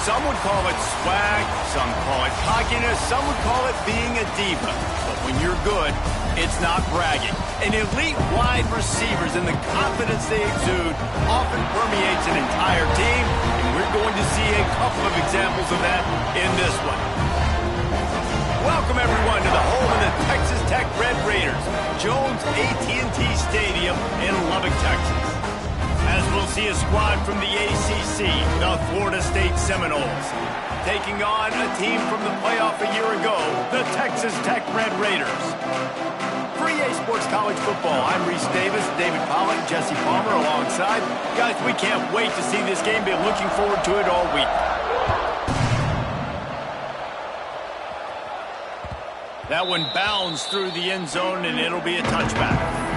Some would call it swag, some call it cockiness, some would call it being a diva. But when you're good, it's not bragging. And elite wide receivers and the confidence they exude often permeates an entire team, and we're going to see a couple of examples of that in this one. Welcome, everyone, to the home of the Texas Tech Red Raiders, Jones AT&T Stadium in Lubbock, Texas. As we'll see a squad from the ACC, the Florida State Seminoles, taking on a team from the playoff a year ago, the Texas Tech Red Raiders. For EA Sports College Football, I'm Reese Davis, David Pollack, Jesse Palmer alongside. Guys, we can't wait to see this game. Been looking forward to it all week. That one bounds through the end zone, and it'll be a touchback.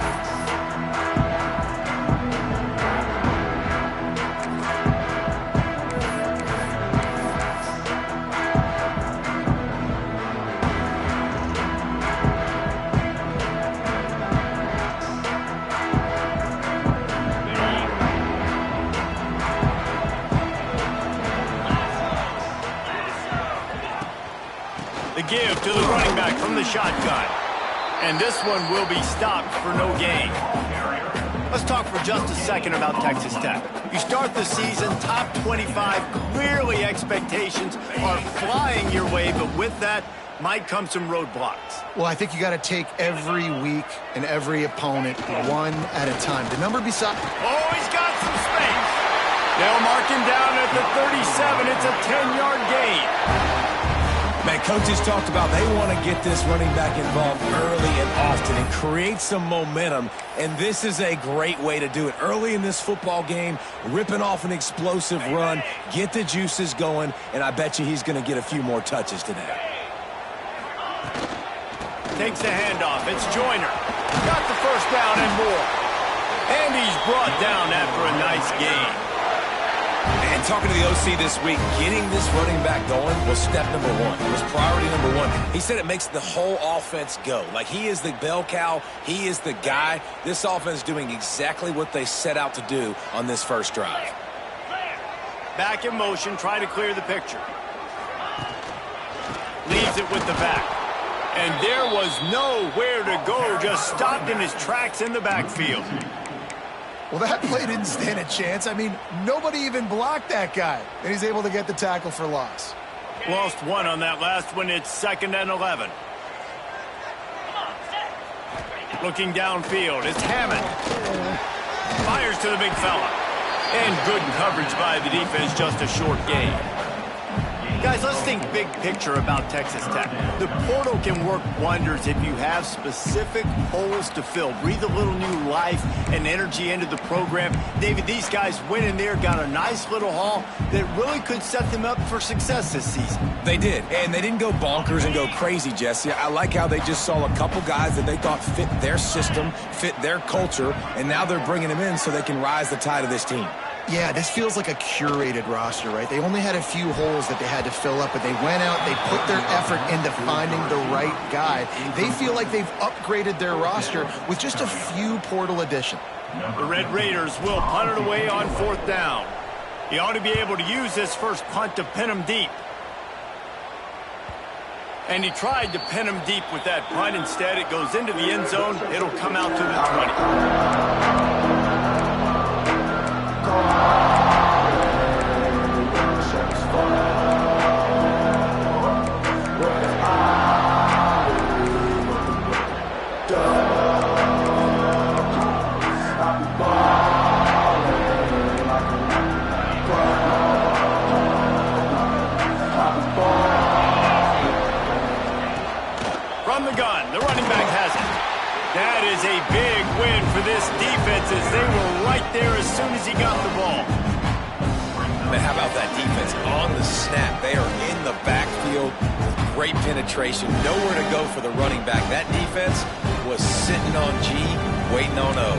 Give to the running back from the shotgun. And this one will be stopped for no gain. Let's talk for just a second about Texas Tech. You start the season top 25. Clearly expectations are flying your way, but with that might come some roadblocks. Well, I think you got to take every week and every opponent one at a time. The number beside... Oh, he's got some space. They'll mark him down at the 37. It's a 10-yard gain. Man, coaches talked about they want to get this running back involved early and often and create some momentum, and this is a great way to do it. Early in this football game, ripping off an explosive run, get the juices going, and I bet you he's going to get a few more touches today. Takes the handoff. It's Joyner. Got the first down and more. And he's brought down after a nice gain. And talking to the OC this week, getting this running back going was step number one. It was priority number one. He said it makes the whole offense go. Like, he is the bell cow. He is the guy. This offense is doing exactly what they set out to do on this first drive. Back in motion, try to clear the picture. Leaves it with the back. And there was nowhere to go, just stopped in his tracks in the backfield. Well, that play didn't stand a chance. I mean, nobody even blocked that guy. And he's able to get the tackle for loss. Lost one on that last one. It's 2nd and 11. Looking downfield, it's Hammond. Fires to the big fella. And good coverage by the defense, just a short gain. Guys, let's think big picture about Texas Tech. The portal can work wonders if you have specific holes to fill. Breathe a little new life and energy into the program. David, these guys went in there, got a nice little haul that really could set them up for success this season. They did, and they didn't go bonkers and go crazy, Jesse. I like how they just saw a couple guys that they thought fit their system, fit their culture, and now they're bringing them in so they can rise the tide of this team. Yeah, this feels like a curated roster, right? They only had a few holes that they had to fill up, but they went out, they put their effort into finding the right guy. They feel like they've upgraded their roster with just a few portal additions. The Red Raiders will punt it away on 4th down. He ought to be able to use this first punt to pin him deep. And he tried to pin him deep with that punt. Instead, it goes into the end zone. It'll come out to the 20. From the gun, the running back has it. That is a big win for this defense as they were right there as soon as he got the ball. Man, how about that defense on the snap? They are in the backfield with great penetration. Nowhere to go for the running back. That defense was sitting on G, waiting on O.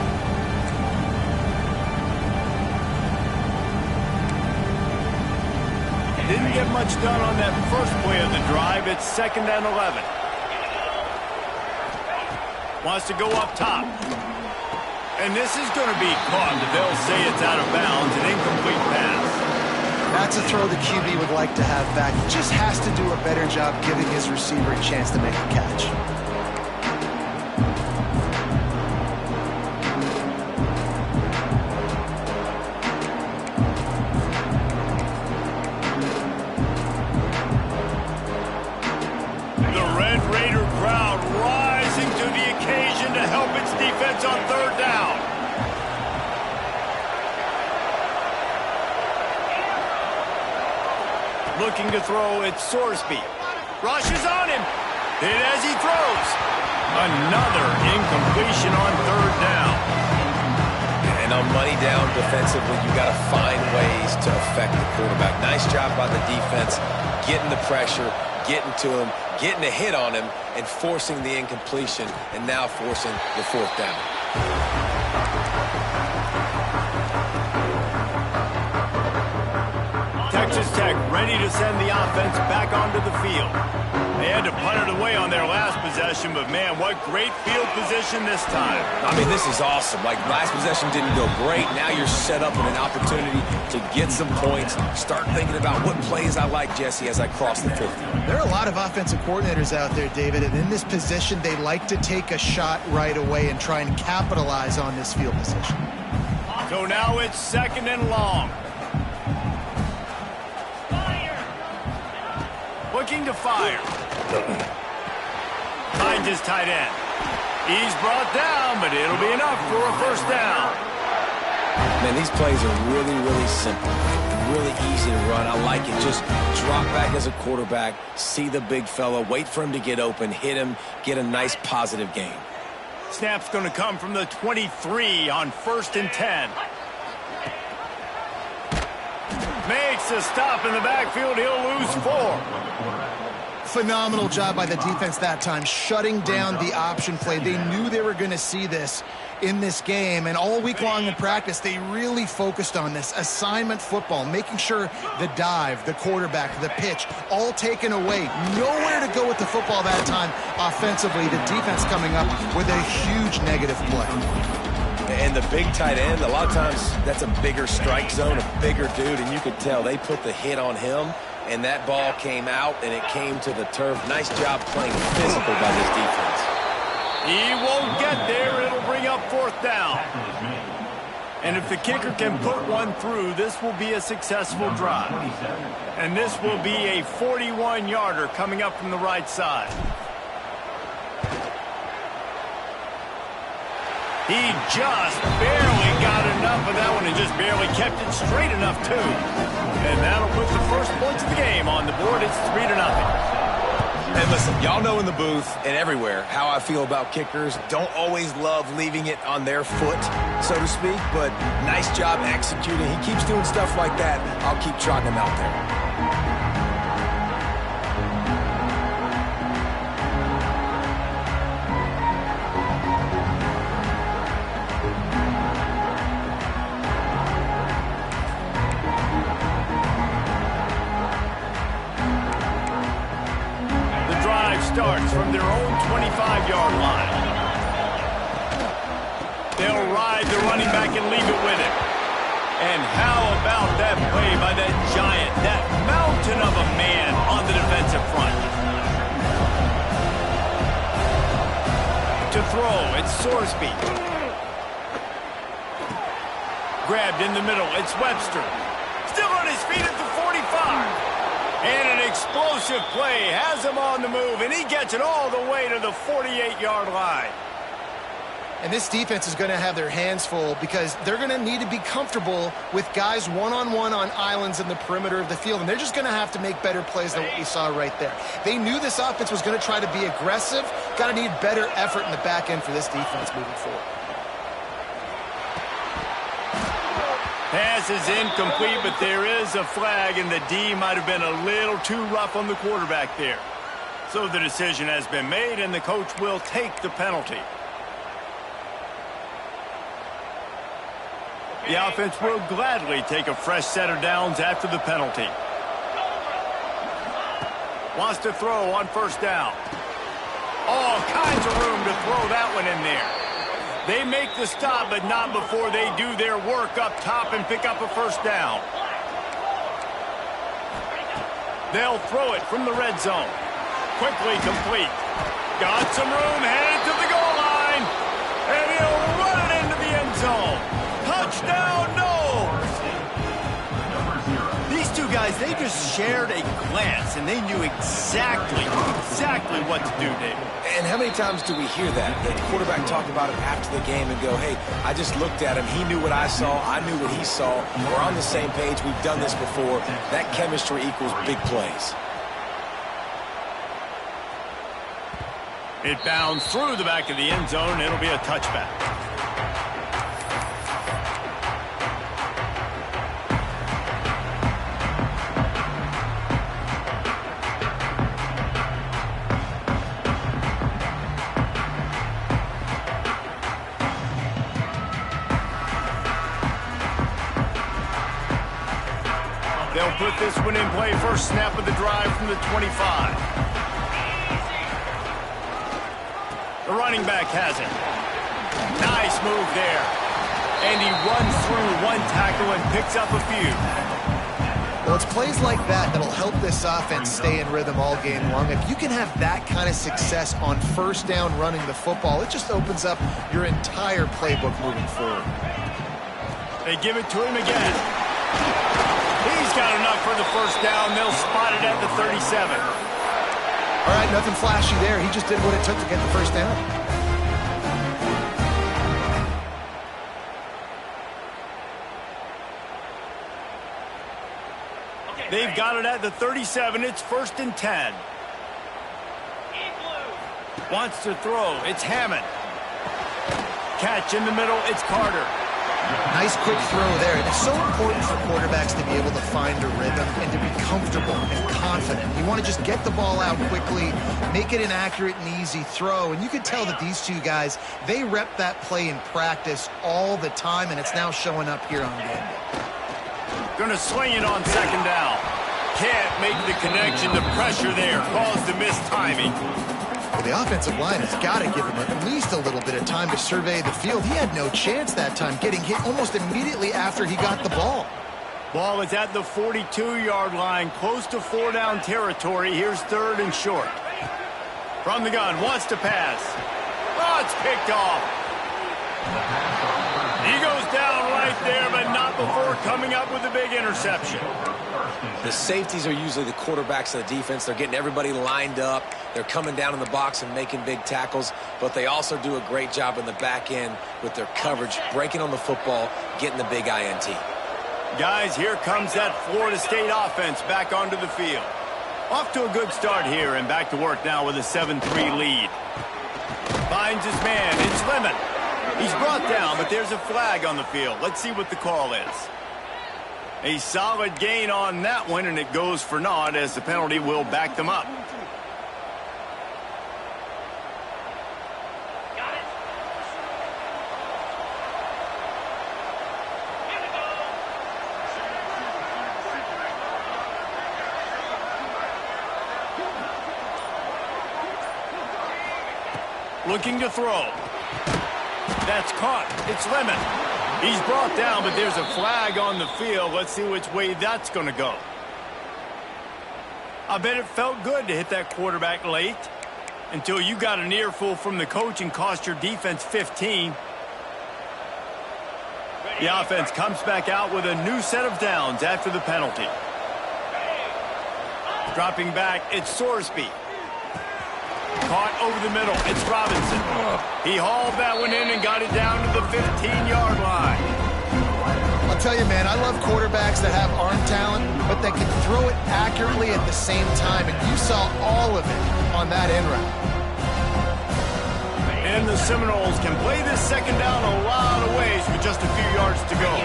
Didn't get much done on that first play of the drive. It's 2nd and 11. Wants to go up top. And this is going to be caught. They'll say it's out of bounds, an incomplete pass. That's a throw the QB would like to have back. He just has to do a better job giving his receiver a chance to make a catch. On third down. Looking to throw, it's Sorsby. Rushes on him. Hit as he throws. Another incompletion on third down. And on money down defensively, you got to find ways to affect the quarterback. Nice job by the defense, getting the pressure, getting to him, getting a hit on him, and forcing the incompletion, and now forcing the fourth down. Texas Tech ready to send the offense back onto the field. They had to punt it away on their last possession, but man, what great field position this time. I mean, this is awesome. Like, last possession didn't go great. Now you're set up with an opportunity to get some points. Start thinking about what plays I like, Jesse, as I cross the 50. There are a lot of offensive coordinators out there, David, and in this position, they like to take a shot right away and try and capitalize on this field position. So now it's second and long. Looking to fire. Finds his tight end. He's brought down, but it'll be enough for a first down. Man, these plays are really, really simple. Really easy to run. I like it. Just drop back as a quarterback, see the big fella, wait for him to get open, hit him, get a nice positive gain. Snap's going to come from the 23 on 1st and 10. Makes a stop in the backfield. He'll lose 4. Phenomenal job by the defense that time, shutting down the option play. They knew they were going to see this in this game, and all week long in practice, they really focused on this assignment football, making sure the dive, the quarterback, the pitch, all taken away. Nowhere to go with the football that time offensively. The defense coming up with a huge negative play. And the big tight end, a lot of times that's a bigger strike zone, a bigger dude, and you could tell they put the hit on him, and that ball came out, and it came to the turf. Nice job playing physical by this defense. He won't get there. It'll bring up 4th down. And if the kicker can put one through, this will be a successful drive. And this will be a 41-yarder coming up from the right side. He just barely got enough of that one and just barely kept it straight enough, too. And that'll put the first points of the game on the board. It's 3-0. And listen, y'all know in the booth and everywhere how I feel about kickers. Don't always love leaving it on their foot, so to speak, but nice job executing. He keeps doing stuff like that. I'll keep trotting him out there. Starts from their own 25-yard line. They'll ride the running back and leave it with him. And how about that play by that giant, that mountain of a man on the defensive front? To throw, it's Sorsby. Grabbed in the middle, it's Webster. Still on his feet at the 45. And an explosive play has him on the move, and he gets it all the way to the 48-yard line. And this defense is going to have their hands full because they're going to need to be comfortable with guys one-on-one on islands in the perimeter of the field, and they're just going to have to make better plays than what we saw right there. They knew this offense was going to try to be aggressive. Got to need better effort in the back end for this defense moving forward. Pass is incomplete, but there is a flag, and the D might have been a little too rough on the quarterback there. So the decision has been made, and the coach will take the penalty. The offense will gladly take a fresh set of downs after the penalty. Wants to throw on 1st down. All kinds of room to throw that one in there. They make the stop, but not before they do their work up top and pick up a 1st down. They'll throw it from the red zone. Quickly complete. Got some room, headed to the goal line. And he'll run it into the end zone. Touchdown, no! These two guys, they just shared a glance, and they knew exactly what to do, David. And how many times do we hear that? The quarterback talk about it after the game and go, hey, I just looked at him. He knew what I saw. I knew what he saw. We're on the same page. We've done this before. That chemistry equals big plays. It bounds through the back of the end zone. It'll be a touchback. They'll put this one in play. First snap of the drive from the 25. The running back has it. Nice move there. And he runs through one tackle and picks up a few. Well, it's plays like that that'll help this offense stay in rhythm all game long. If you can have that kind of success on first down running the football, it just opens up your entire playbook moving forward. They give it to him again. He's got enough for the first down. They'll spot it at the 37. All right, nothing flashy there. He just did what it took to get the first down. They've got it at the 37. It's 1st and 10. Wants to throw. It's Hammond. Catch in the middle. It's Carter. Nice quick throw there. It's so important for quarterbacks to be able to find a rhythm and to be comfortable and confident. You want to just get the ball out quickly, make it an accurate and easy throw. And you can tell that these two guys, they rep that play in practice all the time, and it's now showing up here on game day. Gonna swing it on second down. Can't make the connection. The pressure there caused the mistiming. Well, the offensive line has got to give him at least a little bit of time to survey the field. He had no chance that time, getting hit almost immediately after he got the ball. Ball is at the 42-yard line, close to 4-down territory. Here's 3rd and short. From the gun, wants to pass. Oh, it's picked off. He goes down right there, but not before coming up with a big interception. The safeties are usually the quarterbacks of the defense. They're getting everybody lined up. They're coming down in the box and making big tackles, but they also do a great job in the back end with their coverage, breaking on the football, getting the big INT. Guys, here comes that Florida State offense back onto the field. Off to a good start here and back to work now with a 7-3 lead. Finds his man. It's Lemon. He's brought down, but there's a flag on the field. Let's see what the call is. A solid gain on that one, and it goes for naught as the penalty will back them up. Looking to throw. That's caught. It's Lemon. He's brought down, but there's a flag on the field. Let's see which way that's going to go. I bet it felt good to hit that quarterback late until you got an earful from the coach and cost your defense 15. The offense comes back out with a new set of downs after the penalty. Dropping back, it's Sorsby. Caught over the middle. It's Robinson. He hauled that one in and got it down to the 15-yard line. I'll tell you, man, I love quarterbacks that have arm talent, but that can throw it accurately at the same time, and you saw all of it on that end route. And the Seminoles can play this second down a lot of ways with just a few yards to go.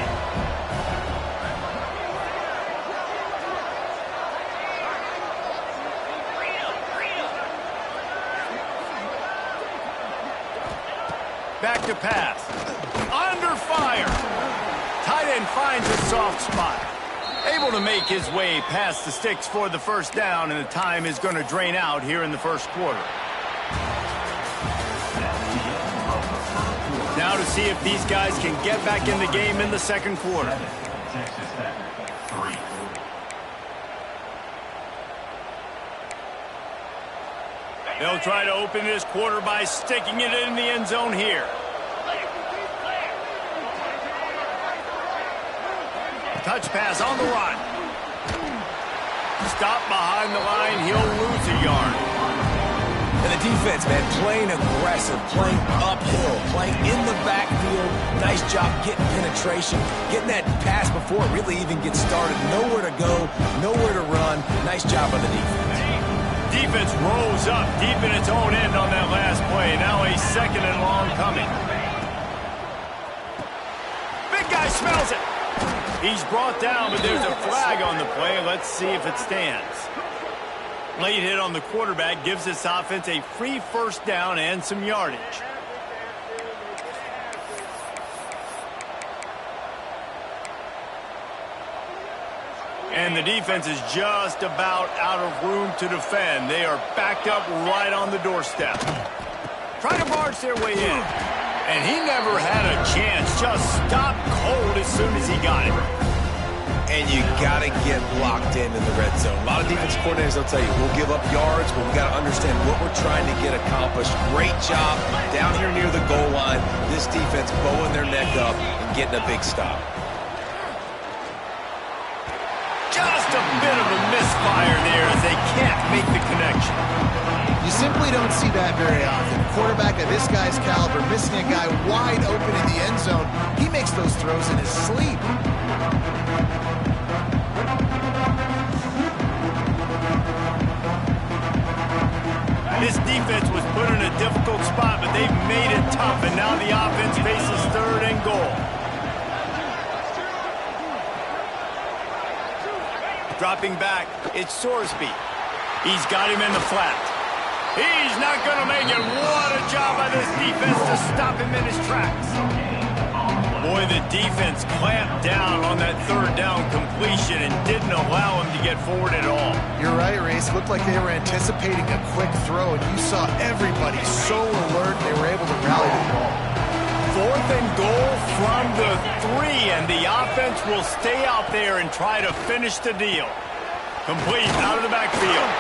Back to pass. Under fire. Tight end finds a soft spot. Able to make his way past the sticks for the first down, and the time is going to drain out here in the first quarter. Now to see if these guys can get back in the game in the second quarter. They'll try to open this quarter by sticking it in the end zone here. Touch pass on the run. Stop behind the line. He'll lose a yard. And the defense, man, playing aggressive, playing uphill, playing in the backfield. Nice job getting penetration, getting that pass before it really even gets started. Nowhere to go, nowhere to run. Nice job on the defense. Defense rose up deep in its own end on that last play. Now a second and long coming. Big guy smells it. He's brought down, but there's a flag on the play. Let's see if it stands. Late hit on the quarterback gives this offense a free first down and some yardage. And the defense is just about out of room to defend. They are backed up right on the doorstep. Trying to barge their way in. And he never had a chance. Just stopped cold as soon as he got it. And you got to get locked in the red zone. A lot of defense coordinators will tell you, we'll give up yards, but we got to understand what we're trying to get accomplished. Great job down here near the goal line. This defense bowing their neck up and getting a big stop. Just a bit of a misfire there as they can't make the connection. You simply don't see that very often. A quarterback of this guy's caliber missing a guy wide open in the end zone. He makes those throws in his sleep. This defense was put in a difficult spot, but they've made it tough, and now the offense faces third and goal. Dropping back, it's Sorsby. He's got him in the flat. He's not going to make it. What a job by this defense to stop him in his tracks. Boy, the defense clamped down on that third down completion and didn't allow him to get forward at all. You're right, Reese. It looked like they were anticipating a quick throw, and you saw everybody so alert they were able to rally the ball. Fourth and goal from the 3, and the offense will stay out there and try to finish the deal. Complete out of the backfield.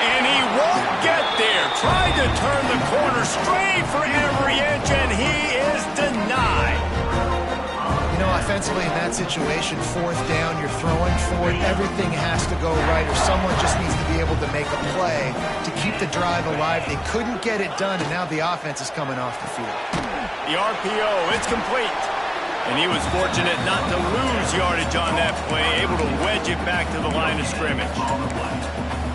And he won't get there. Tried to turn the corner straight for every inch, and he is denied. You know, offensively in that situation, fourth down, you're throwing for it. Everything has to go right, or someone just needs to be able to make a play to keep the drive alive. They couldn't get it done, and now the offense is coming off the field. The RPO, it's complete. And he was fortunate not to lose yardage on that play, able to wedge it back to the line of scrimmage.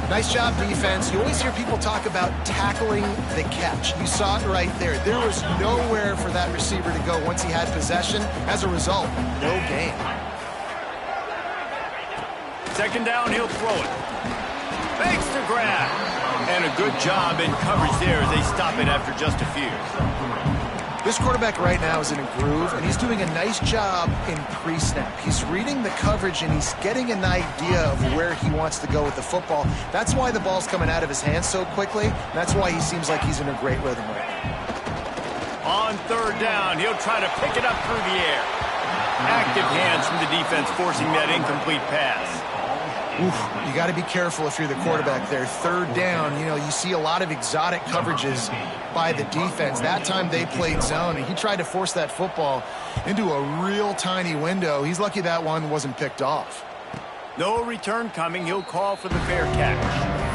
Nice job, defense. You always hear people talk about tackling the catch. You saw it right there. There was nowhere for that receiver to go once he had possession. As a result, no gain. Second down, he'll throw it. Fakes the grab. And a good job in coverage there as they stop it after just a few. This quarterback right now is in a groove, and he's doing a nice job in pre-snap. He's reading the coverage, and he's getting an idea of where he wants to go with the football. That's why the ball's coming out of his hands so quickly. That's why he seems like he's in a great rhythm right now. On third down, he'll try to pick it up through the air. Active hands from the defense forcing that incomplete pass. Oof, you got to be careful if you're the quarterback there. Third down, you know, you see a lot of exotic coverages by the defense. That time they played zone, and he tried to force that football into a real tiny window. He's lucky that one wasn't picked off. No return coming. He'll call for the fair catch.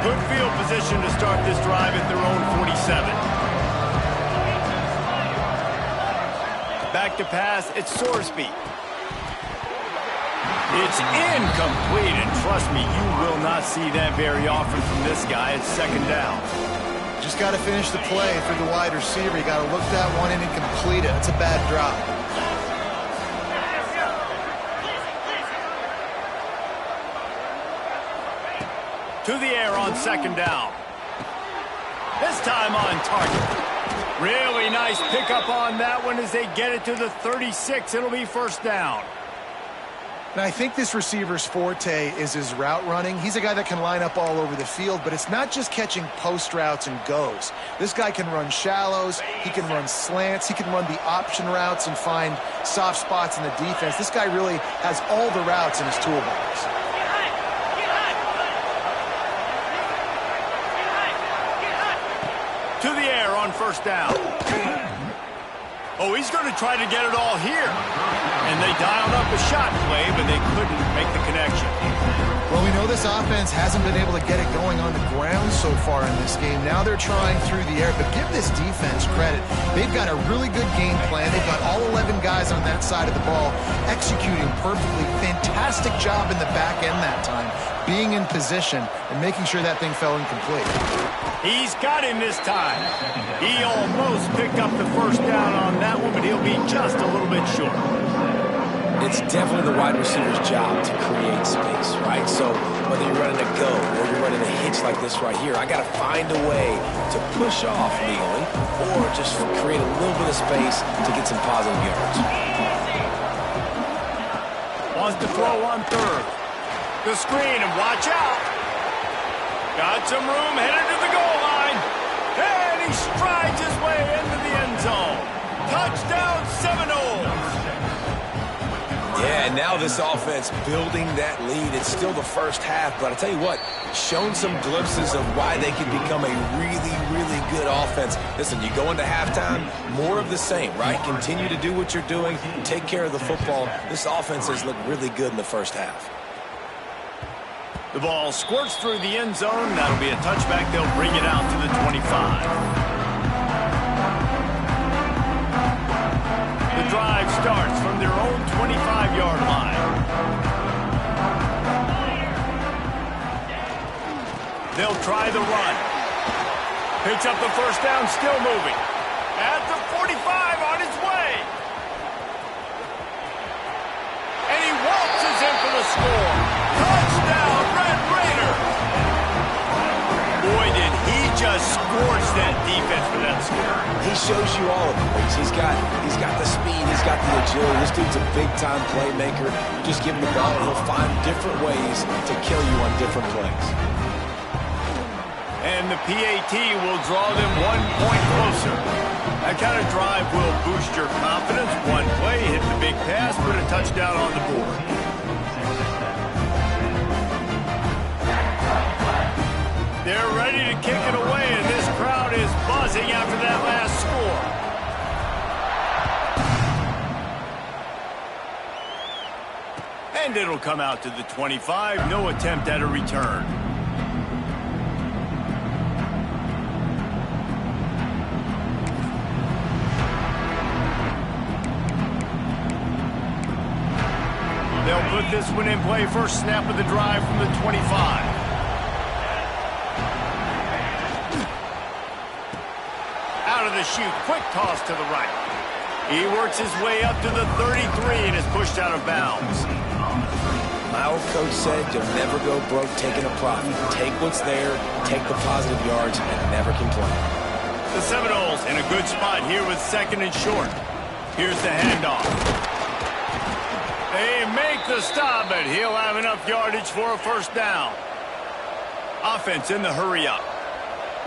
Good field position to start this drive at their own 47. Back to pass, it's Sorsby. It's incomplete, and trust me, you will not see that very often from this guy. It's second down. Just got to finish the play for the wide receiver. You got to look that one in and complete it. It's a bad drop. To the air on second down. This time on target. Really nice pickup on that one as they get it to the 36. It'll be first down. And I think this receiver's forte is his route running. He's a guy that can line up all over the field, but it's not just catching post routes and goes. This guy can run shallows, he can run slants, he can run the option routes and find soft spots in the defense. This guy really has all the routes in his toolbox. To the air on first down. Oh, he's going to try to get it all here. And they dialed up a shot play, but they couldn't make the connection. Well, we know this offense hasn't been able to get it going on the ground so far in this game. Now they're trying through the air, but give this defense credit. They've got a really good game plan. They've got all 11 guys on that side of the ball executing perfectly. Fantastic job in the back end that time, being in position and making sure that thing fell incomplete. He's got him this time. He almost picked up the first down on that one, but he'll be just a little bit short. It's definitely the wide receiver's job to create space, right? So whether you're running a go or you're running a hitch like this right here, I got to find a way to push off legally or just create a little bit of space to get some positive yards. Wants to throw on third. The screen, and watch out. Got some room, headed to the goal line. And he strides his way into the end zone. Touchdown, Seminoles. Yeah, and now this offense building that lead. It's still the first half, but I tell you what, shown some glimpses of why they could become a really, really good offense. Listen, you go into halftime, more of the same, right? Continue to do what you're doing, take care of the football. This offense has looked really good in the first half. The ball squirts through the end zone. That'll be a touchback. They'll bring it out to the 25. The drive starts from their own 25-yard line. They'll try the run. Picks up the first down, still moving. At the 45, on his way. And he waltzes in for the score. Touchdown, Red Raider. Boy, did he just scorch that defense for that score. He shows you all of it. He's got the speed, he's got the agility. This dude's a big-time playmaker. You just give him the ball, and he'll find different ways to kill you on different plays. And the PAT will draw them 1 point closer. That kind of drive will boost your confidence. One play, hit the big pass, put a touchdown on the board. They're ready to kick it away, and this crowd is buzzing after that last score. And it'll come out to the 25. No attempt at a return. They'll put this one in play. First snap of the drive from the 25. Out of the chute, quick toss to the right. He works his way up to the 33 and is pushed out of bounds. My old coach said you'll never go broke taking a profit. Take what's there, take the positive yards, and never complain. The Seminoles in a good spot here with second and short. Here's the handoff. They make the stop, but he'll have enough yardage for a first down. Offense in the hurry up.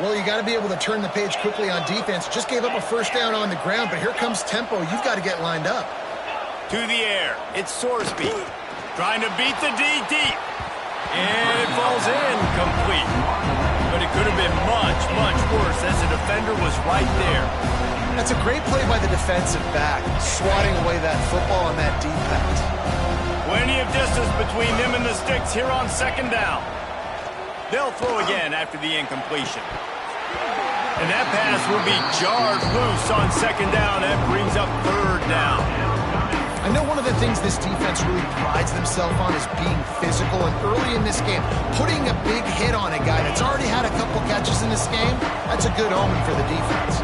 Well, you got to be able to turn the page quickly on defense. Just gave up a first down on the ground, but here comes tempo. You've got to get lined up. To the air. It's Sorsby. Trying to beat the D deep. And it falls in complete. But it could have been much, much worse as the defender was right there. That's a great play by the defensive back, swatting away that football on that deep pass. Plenty of distance between them and the sticks here on second down. They'll throw again after the incompletion. And that pass will be jarred loose on second down. That brings up third down. I know one of the things this defense really prides themselves on is being physical, and early in this game, putting a big hit on a guy that's already had a couple catches in this game, that's a good omen for the defense.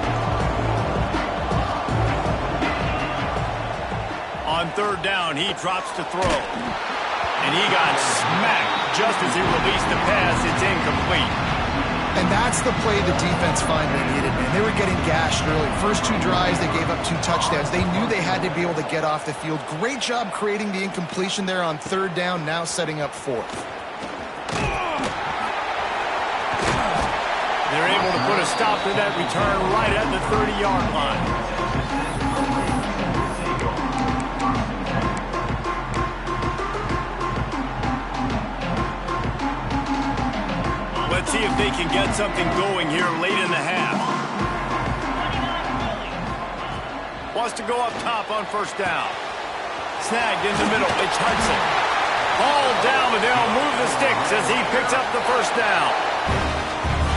On third down, he drops to throw. And he got smacked just as he released the pass. It's incomplete. And that's the play the defense finally needed, man. They were getting gashed early. First 2 drives, they gave up 2 touchdowns. They knew they had to be able to get off the field. Great job creating the incompletion there on 3rd down, now setting up 4th. They're able to put a stop to that return right at the 30-yard line. Let's see if they can get something going here late in the half. Wants to go up top on 1st down. Snagged in the middle. It's Hudson. Ball down, but they'll move the sticks as he picks up the 1st down.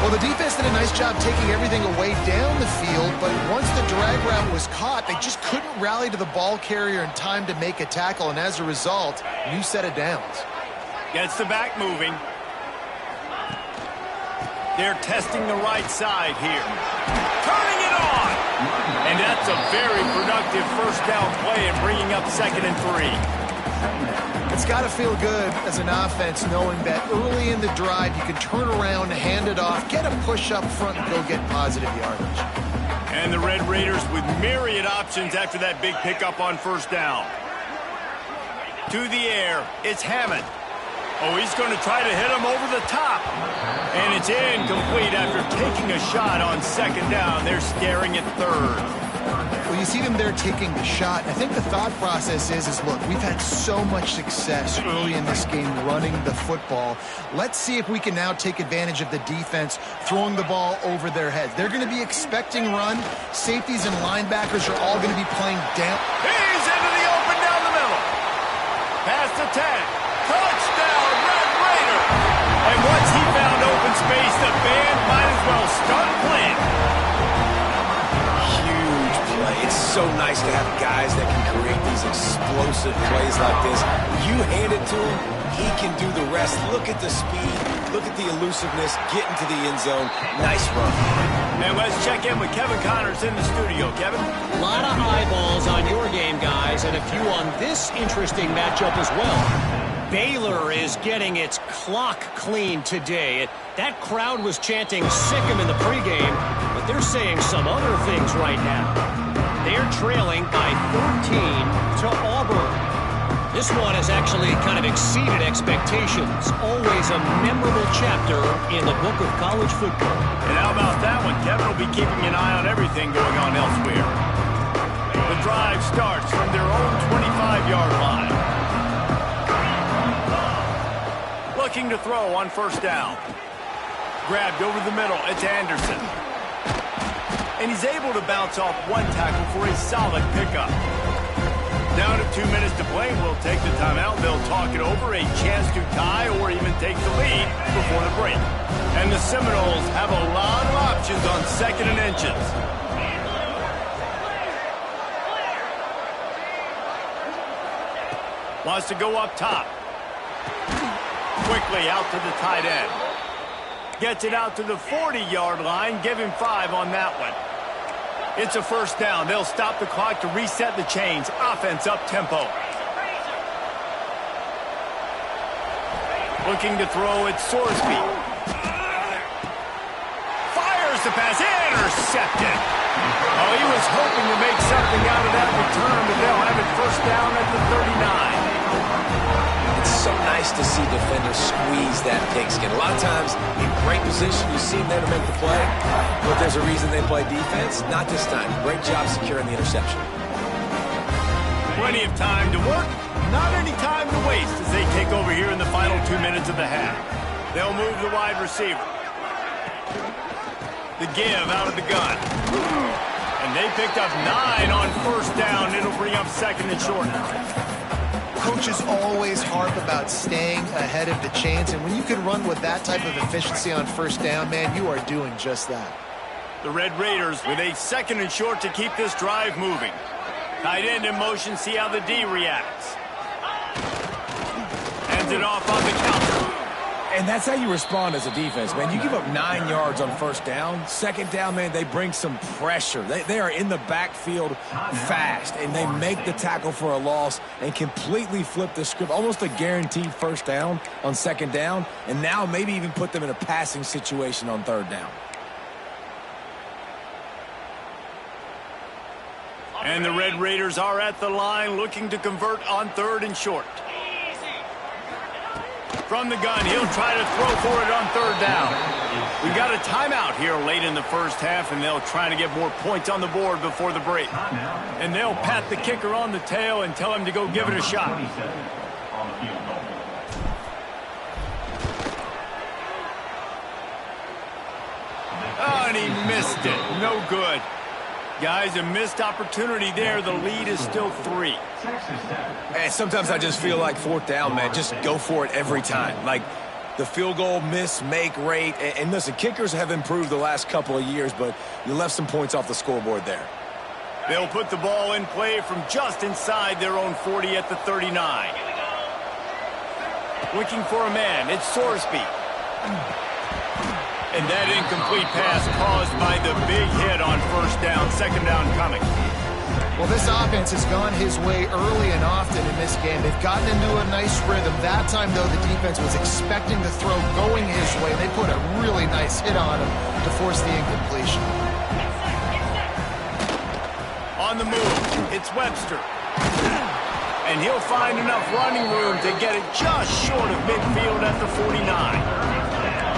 Well, the defense did a nice job taking everything away down the field, but once the drag route was caught, they just couldn't rally to the ball carrier in time to make a tackle, and as a result, new set of downs. Gets the back moving. They're testing the right side here. Turning it on! And that's a very productive 1st down play and bringing up 2nd and 3. It's got to feel good as an offense knowing that early in the drive you can turn around, hand it off, get a push up front, and go get positive yardage. And the Red Raiders with myriad options after that big pickup on 1st down. To the air, it's Hammond. Oh, he's going to try to hit him over the top. And it's incomplete after taking a shot on 2nd down. They're staring at 3rd. Well, you see them there taking the shot. I think the thought process is look, we've had so much success early in this game running the football. Let's see if we can now take advantage of the defense throwing the ball over their heads. They're going to be expecting run. Safeties and linebackers are all going to be playing down. He's into the open down the middle. Past the 10. Touchdown, Red Raider! And once he found open space, the band might as well start playing. Huge play. It's so nice to have guys that can create these explosive plays like this. You hand it to him, he can do the rest. Look at the speed. Look at the elusiveness. Get into the end zone. Nice run. And let's check in with Kevin Connors in the studio. Kevin? A lot of eyeballs on your game, guys, and a few on this interesting matchup as well. Baylor is getting its clock clean today. That crowd was chanting "sick 'em" in the pregame, but they're saying some other things right now. They're trailing by 13 to Auburn. This one has actually kind of exceeded expectations. Always a memorable chapter in the book of college football. And how about that one? Kevin will be keeping an eye on everything going on elsewhere. The drive starts from their own 25-yard line. Looking to throw on 1st down. Grabbed over the middle. It's Anderson. And he's able to bounce off 1 tackle for a solid pickup. Down to 2 minutes to play. We'll take the timeout. They'll talk it over. A chance to tie or even take the lead before the break. And the Seminoles have a lot of options on 2nd and inches. Wants to go up top. Quickly out to the tight end. Gets it out to the 40-yard line. Give him 5 on that one. It's a 1st down. They'll stop the clock to reset the chains. Offense up tempo. Looking to throw it, Sorsby. Fires the pass. Intercepted. Oh, he was hoping to make something out of that return, but they'll have it 1st down at the 39. It's so nice to see defenders squeeze that pigskin. A lot of times, in great position, you see them there to make the play, but there's a reason they play defense. Not this time. Great job securing the interception. Plenty of time to work, not any time to waste as they take over here in the final 2 minutes of the half. They'll move the wide receiver. The give out of the gun. And they picked up 9 on 1st down. It'll bring up 2nd and short. Coaches always harp about staying ahead of the chains, and when you can run with that type of efficiency on 1st down, man, you are doing just that. The Red Raiders with a 2nd and short to keep this drive moving. Tight end in motion, see how the D reacts. Hands it off on the counter. And that's how you respond as a defense, man. You give up 9 yards on first down. Second down, man, they bring some pressure. They are in the backfield fast, and they make the tackle for a loss and completely flip the script. Almost a guaranteed first down on second down, and now maybe even put them in a passing situation on third down. And the Red Raiders are at the line looking to convert on third and short. From the gun, he'll try to throw for it on third down. We got a timeout here late in the first half, and they'll try to get more points on the board before the break. And they'll pat the kicker on the tail and tell him to go give it a shot. Oh, and he missed it. No good. Guys, a missed opportunity there. The lead is still 3. And sometimes I just feel like fourth down, man, just go for it every time. Like the field goal miss-make rate. And listen, kickers have improved the last couple of years, but you left some points off the scoreboard there. They'll put the ball in play from just inside their own 40 at the 39. Looking for a man. It's Sorsby. And that incomplete pass caused by the big hit on first down. Second down coming. Well, this offense has gone his way early and often in this game. They've gotten into a nice rhythm. That time, though, the defense was expecting the throw going his way. They put a really nice hit on him to force the incompletion. On the move, it's Webster. And he'll find enough running room to get it just short of midfield at the 49.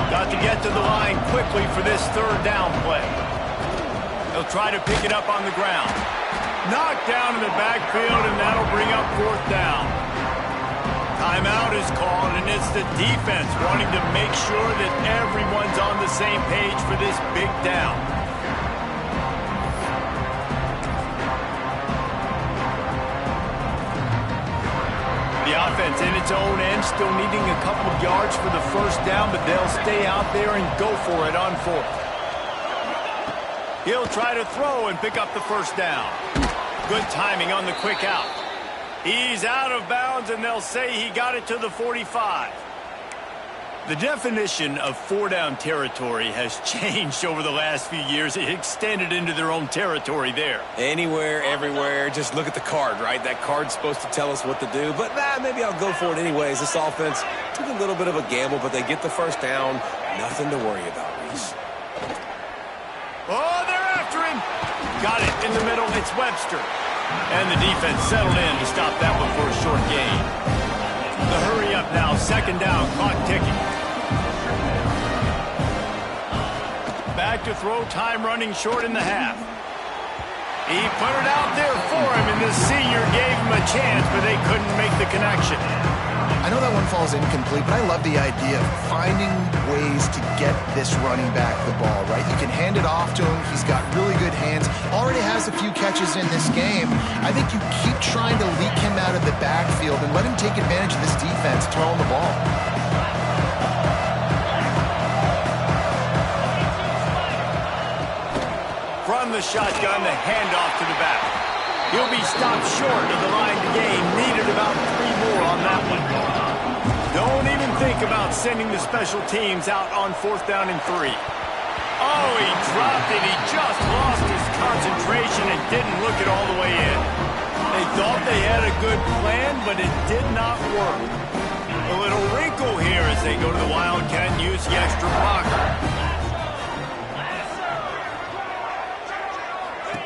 Got to get to the line quickly for this third down play. He'll try to pick it up on the ground. Knocked down in the backfield, and that'll bring up fourth down. Timeout is called, and it's the defense wanting to make sure that everyone's on the same page for this big down. The offense in its own end, still needing a couple of yards for the first down, but they'll stay out there and go for it on fourth. He'll try to throw and pick up the first down. Good timing on the quick out. He's out of bounds, and they'll say he got it to the 45. The definition of four-down territory has changed over the last few years. It extended into their own territory there. Anywhere, everywhere, just look at the card, right? That card's supposed to tell us what to do, but maybe I'll go for it anyways. This offense took a little bit of a gamble, but they get the first down. Nothing to worry about, Reese. Oh, they're after him. Got it in the middle. It's Webster. And the defense settled in to stop that one for a short gain. The hurry up now. Second down. Clock ticking. Back to throw. Time running short in the half. He put it out there for him, and the senior gave him a chance, but they couldn't make the connection. I know that one falls incomplete, but I love the idea of finding ways to get this running back the ball, right? You can hand it off to him. He's got really good hands. Already has a few catches in this game. I think you keep trying to leak him out of the backfield and let him take advantage of this defense throwing the ball. From the shotgun, the handoff to the back. He'll be stopped short of the line to gain. Needed about 3 more on that one. Don't even think about sending the special teams out on fourth down and 3. Oh, he dropped it. He just lost his concentration and didn't look it all the way in. They thought they had a good plan, but it did not work. A little wrinkle here as they go to the Wildcat and use the extra blocker.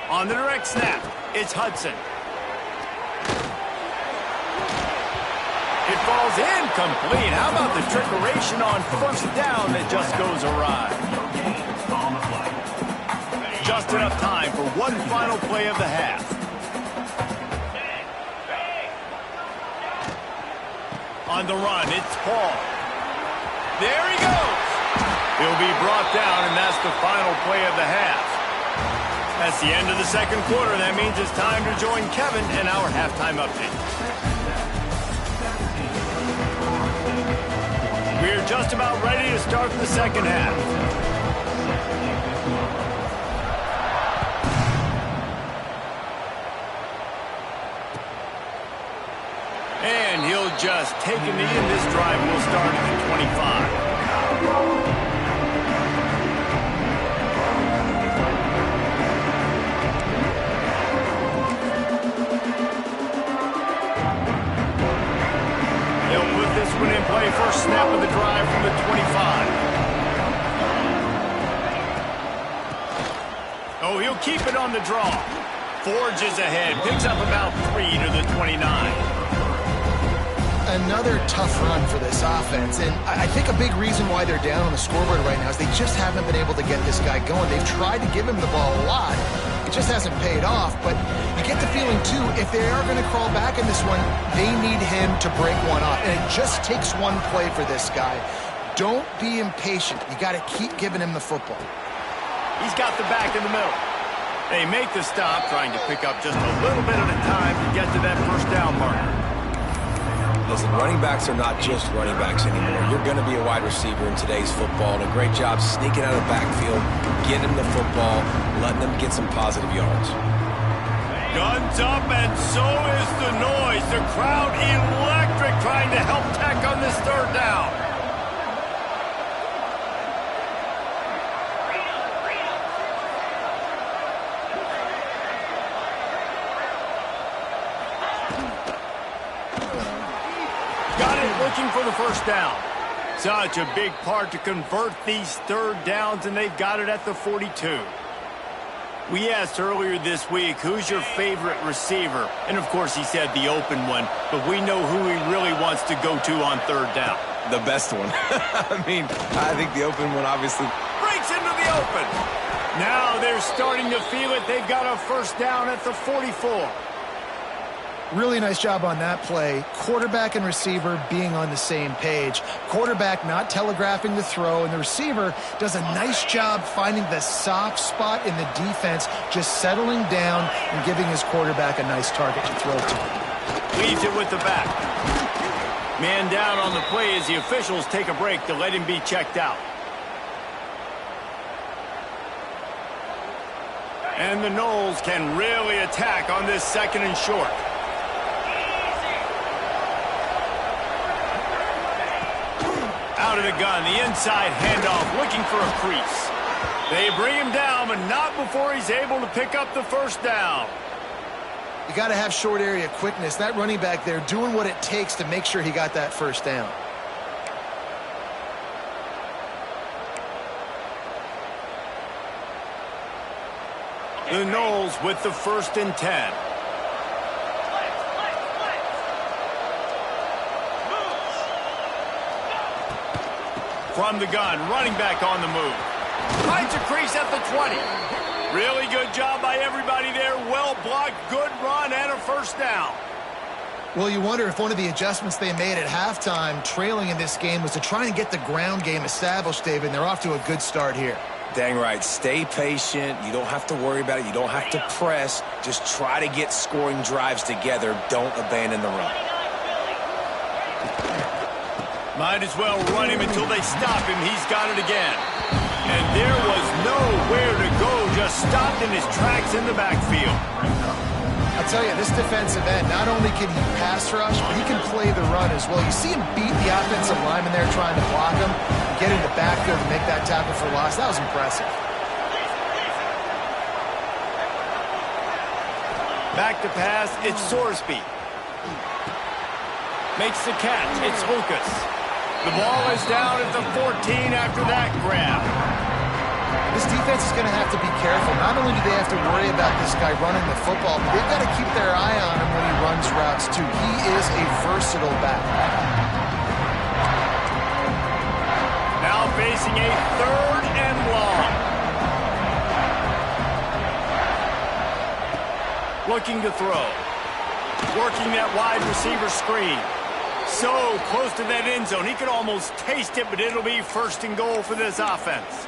On the direct snap, it's Hudson. It falls incomplete. How about the trickeration on first down that just goes awry? Just enough time for one final play of the half. On the run, it's Paul. There he goes. He'll be brought down, and that's the final play of the half. That's the end of the second quarter. That means it's time to join Kevin in our halftime update. We're just about ready to start the second half. And he'll adjust. Take a knee, and this drive will start at the 25. He'll put this one in play. First snap of the drive from the 25. Oh, he'll keep it on the draw. Forges ahead. Picks up about 3 to the 29. Another tough run for this offense, and I think a big reason why they're down on the scoreboard right now is they just haven't been able to get this guy going. They've tried to give him the ball a lot. It just hasn't paid off, but you get the feeling, too, if they are going to crawl back in this one, they need him to break one off, and it just takes one play for this guy. Don't be impatient. You got to keep giving him the football. He's got the back in the middle. They make the stop, trying to pick up just a little bit at a time to get to that first down marker. Listen, running backs are not just running backs anymore. You're going to be a wide receiver in today's football, and a great job sneaking out of the backfield, getting them the football, letting them get some positive yards. Guns up, and so is the noise. The crowd electric, trying to help Tech on this third down. Looking for the first down. Such a big part to convert these third downs, and they've got it at the 42. We asked earlier this week, who's your favorite receiver? And, of course, he said the open one, but we know who he really wants to go to on third down. The best one. I mean, I think the open one obviously breaks into the open. Now they're starting to feel it. They've got a first down at the 44. Really nice job on that play. Quarterback and receiver being on the same page. Quarterback not telegraphing the throw, and the receiver does a nice job finding the soft spot in the defense, just settling down and giving his quarterback a nice target to throw to. Leaves it with the back. Man down on the play as the officials take a break to let him be checked out. And the Noles can really attack on this second and short. Out of the gun, the inside handoff, looking for a crease. They bring him down, but not before he's able to pick up the first down. You got to have short area quickness. That running back there doing what it takes to make sure he got that first down. The Noles with the 1st and 10. From the gun, running back on the move. Finds a crease at the 20. Really good job by everybody there. Well blocked, good run, and a first down. Well, you wonder if one of the adjustments they made at halftime, trailing in this game, was to try and get the ground game established, David, and they're off to a good start here. Dang right. Stay patient. You don't have to worry about it. You don't have to press. Just try to get scoring drives together. Don't abandon the run. Might as well run him until they stop him. He's got it again. And there was nowhere to go. Just stopped in his tracks in the backfield. I'll tell you, this defensive end, not only can he pass rush, but he can play the run as well. You see him beat the offensive lineman there trying to block him, get in the backfield and make that tackle for loss. That was impressive. Back to pass, it's Sorsby. Makes the catch, it's Lucas. The ball is down at the 14 after that grab. This defense is going to have to be careful. Not only do they have to worry about this guy running the football, but they've got to keep their eye on him when he runs routes, too. He is a versatile back. Now facing a 3rd and long. Looking to throw. Working that wide receiver screen. So close to that end zone. He could almost taste it, but it'll be 1st and goal for this offense.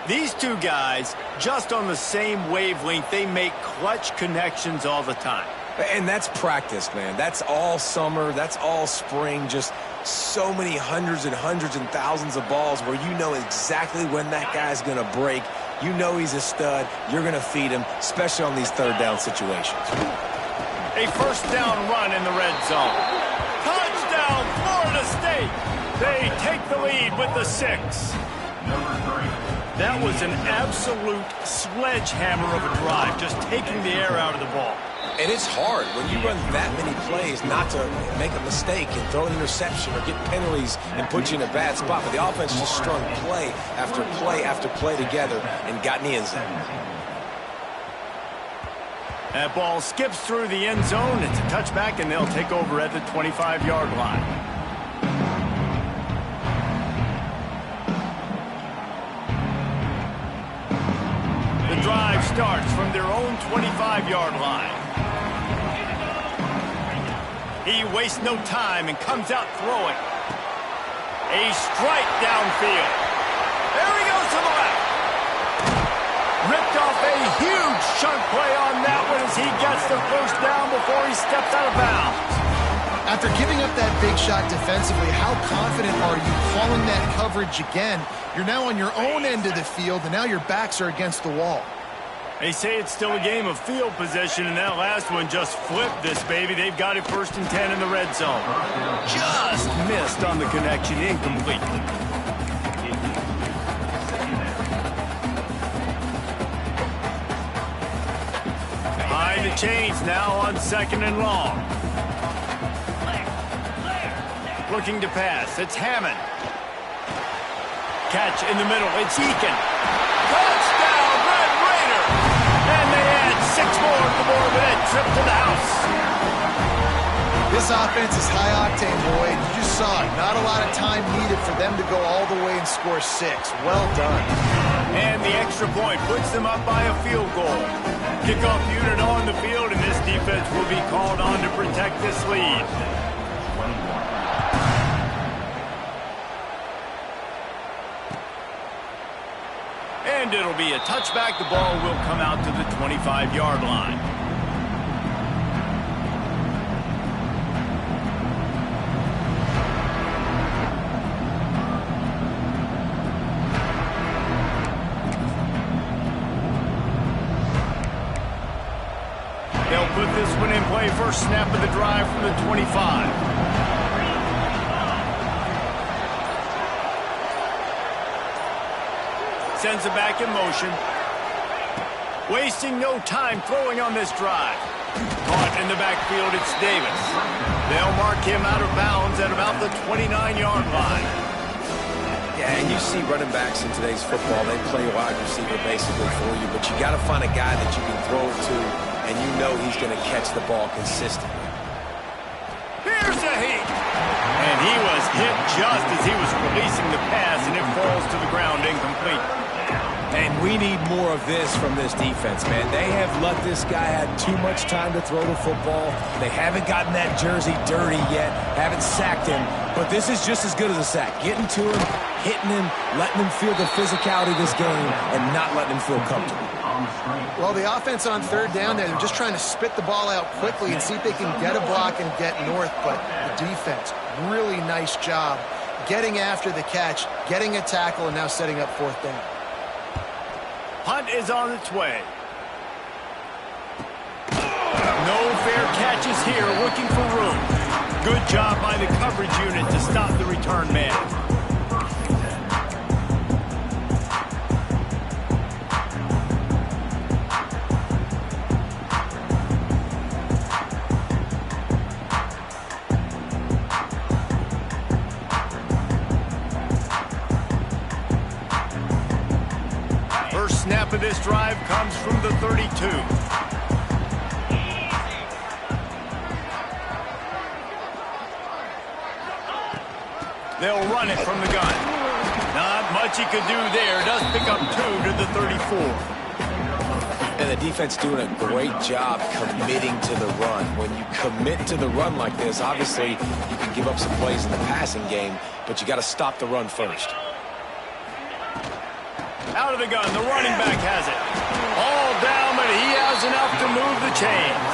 These two guys, just on the same wavelength, they make clutch connections all the time. And that's practice, man. That's all summer. That's all spring. Just so many hundreds and thousands of balls where you know exactly when that guy's going to break. You know he's a stud. You're going to feed him, especially on these 3rd down situations. A 1st down run in the red zone. play. They take the lead with the 6. That was an absolute sledgehammer of a drive, just taking the air out of the ball. And it's hard when you run that many plays not to make a mistake and throw an interception or get penalties and put you in a bad spot. But the offense just strung play after play after play together and got in the end zone. That ball skips through the end zone. It's a touchback, and they'll take over at the 25-yard line. The drive starts from their own 25-yard line. He wastes no time and comes out throwing. A strike downfield. There he goes to the left. Ripped off a huge chunk play on that one as he gets the first down before he steps out of bounds. After giving up that big shot defensively, how confident are you calling that coverage again? You're now on your own end of the field, and now your backs are against the wall. They say it's still a game of field possession, and that last one just flipped this baby. They've got it 1st and 10 in the red zone. Just missed on the connection, incomplete. Behind the chains now on 2nd and long. Looking to pass, it's Hammond. Catch in the middle, it's Eakin. Touchdown, Red Raider! And they add 6 more to the board with that trip to the house. This offense is high octane, Boyd. You just saw it. Not a lot of time needed for them to go all the way and score 6. Well done. And the extra point puts them up by a field goal. Kickoff unit on the field, and this defense will be called on to protect this lead. And it'll be a touchback. The ball will come out to the 25-yard line. They'll put this one in play. First snap of the drive from the 25. Sends it back in motion. Wasting no time throwing on this drive. Caught in the backfield, it's Davis. They'll mark him out of bounds at about the 29-yard line. Yeah, and you see running backs in today's football, they play wide receiver basically for you, but you got to find a guy that you can throw it to, and you know he's going to catch the ball consistently. Here's a heat. And he was hit just as he was releasing the pass, and it falls to the ground incomplete. And we need more of this from this defense, man. They have let this guy have too much time to throw the football. They haven't gotten that jersey dirty yet, haven't sacked him. But this is just as good as a sack. Getting to him, hitting him, letting him feel the physicality of this game, and not letting him feel comfortable. Well, the offense on 3rd down there, they're just trying to spit the ball out quickly and see if they can get a block and get north. But the defense, really nice job getting after the catch, getting a tackle, and now setting up 4th down. Hunt is on its way. No fair catches here, looking for room. Good job by the coverage unit to stop the return man. First snap of this drive comes from the 32. They'll run it from the gun. Not much he could do there. Does pick up 2 to the 34. And the defense doing a great job committing to the run. When you commit to the run like this, obviously you can give up some plays in the passing game, but you got to stop the run first. Out of the gun, the running back has it. All down, but he has enough to move the chains.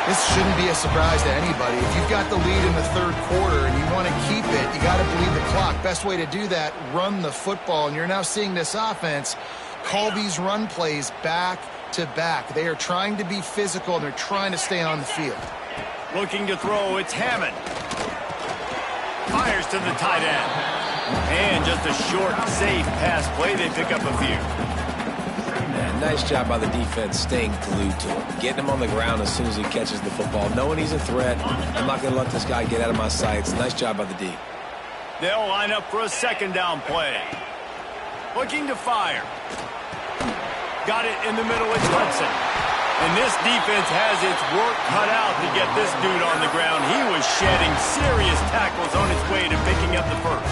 This shouldn't be a surprise to anybody. If you've got the lead in the 3rd quarter and you want to keep it, you got to bleed the clock. Best way to do that, run the football. And you're now seeing this offense call these run plays back to back. They are trying to be physical, and they're trying to stay on the field. Looking to throw, it's Hammond. Fires to the tight end. And just a short, safe pass play. They pick up a few. Man, nice job by the defense staying glued to him. Getting him on the ground as soon as he catches the football. Knowing he's a threat. I'm not going to let this guy get out of my sights. Nice job by the D. They'll line up for a second down play. Looking to fire. Got it in the middle. It's Hudson. And this defense has its work cut out to get this dude on the ground. He was shedding serious tackles on his way to picking up the first.